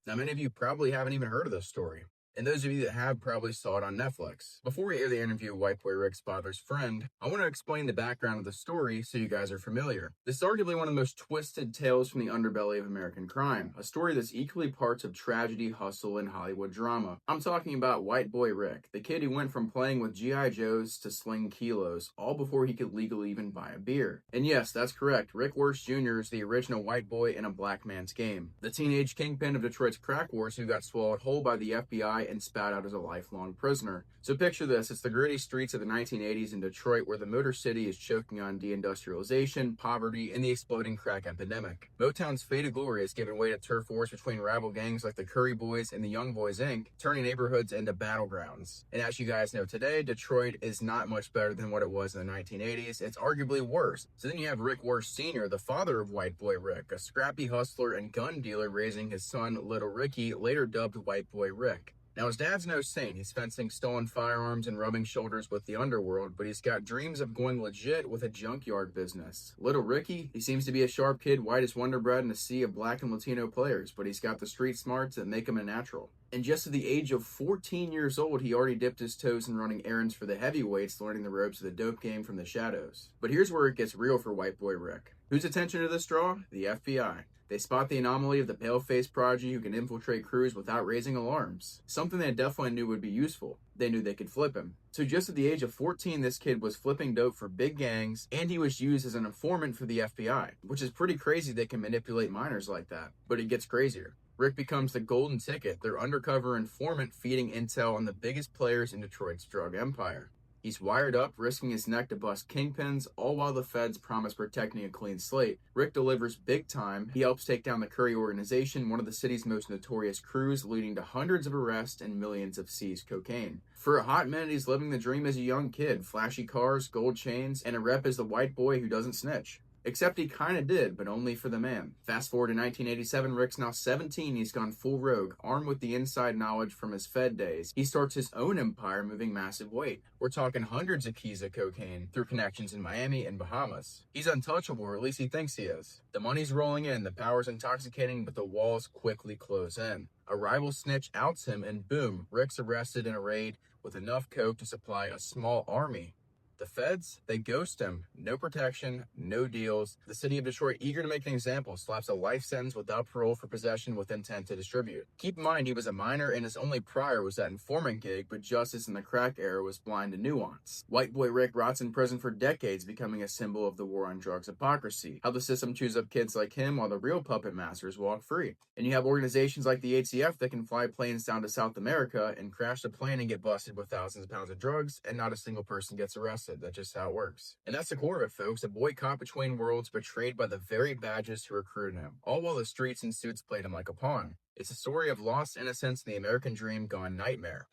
Now, many of you probably haven't even heard of this story. And those of you that have probably saw it on Netflix. Before we air the interview of White Boy Rick's father's friend, I want to explain the background of the story so you guys are familiar. This is arguably one of the most twisted tales from the underbelly of American crime, a story that's equally parts of tragedy, hustle, and Hollywood drama. I'm talking about White Boy Rick, the kid who went from playing with G.I. Joes to sling kilos, all before he could legally even buy a beer. And yes, that's correct, Rick Worst Jr. is the original white boy in a black man's game. The teenage kingpin of Detroit's crack wars who got swallowed whole by the FBI and spat out as a lifelong prisoner. So picture this, it's the gritty streets of the 1980s in Detroit where the Motor City is choking on deindustrialization, poverty, and the exploding crack epidemic. Motown's faded glory has given way to turf wars between rival gangs like the Curry Boys and the Young Boys Inc., turning neighborhoods into battlegrounds. And as you guys know today, Detroit is not much better than what it was in the 1980s. It's arguably worse. So then you have Rick Worst Sr., the father of White Boy Rick, a scrappy hustler and gun dealer raising his son, Little Ricky, later dubbed White Boy Rick. Now, his dad's no saint. He's fencing stolen firearms and rubbing shoulders with the underworld, but he's got dreams of going legit with a junkyard business. Little Ricky, he seems to be a sharp kid, white as Wonder Bread in a sea of black and Latino players, but he's got the street smarts that make him a natural. And just at the age of 14 years old, he already dipped his toes in running errands for the heavyweights, learning the ropes of the dope game from the shadows. But here's where it gets real for White Boy Rick. Whose attention to this draw? The FBI. They spot the anomaly of the pale-faced prodigy who can infiltrate crews without raising alarms. Something they definitely knew would be useful. They knew they could flip him. So just at the age of 14, this kid was flipping dope for big gangs, and he was used as an informant for the FBI, which is pretty crazy they can manipulate minors like that. But it gets crazier. Rick becomes the golden ticket, their undercover informant feeding intel on the biggest players in Detroit's drug empire. He's wired up, risking his neck to bust kingpins, all while the feds promise protecting a clean slate. Rick delivers big time. He helps take down the Curry organization, one of the city's most notorious crews, leading to hundreds of arrests and millions of seized cocaine. For a hot minute, he's living the dream as a young kid. Flashy cars, gold chains, and a rep as the white boy who doesn't snitch. Except he kinda did, but only for the man. Fast forward to 1987, Rick's now 17, he's gone full rogue, armed with the inside knowledge from his Fed days. He starts his own empire moving massive weight. We're talking hundreds of keys of cocaine through connections in Miami and Bahamas. He's untouchable, or at least he thinks he is. The money's rolling in, the power's intoxicating, but the walls quickly close in. A rival snitch outs him, and boom, Rick's arrested in a raid with enough coke to supply a small army. The feds, they ghost him. No protection, no deals. The city of Detroit, eager to make an example, slaps a life sentence without parole for possession with intent to distribute. Keep in mind, he was a minor and his only prior was that informant gig, but justice in the crack era was blind to nuance. White Boy Rick rots in prison for decades, becoming a symbol of the war on drugs hypocrisy. How the system chews up kids like him while the real puppet masters walk free. And you have organizations like the ATF that can fly planes down to South America and crash the plane and get busted with thousands of pounds of drugs, and not a single person gets arrested. That's just how it works. And that's the core of it, folks. A boy caught between worlds, betrayed by the very badges who recruited him, all while the streets and suits played him like a pawn. It's a story of lost innocence and the American dream gone nightmare.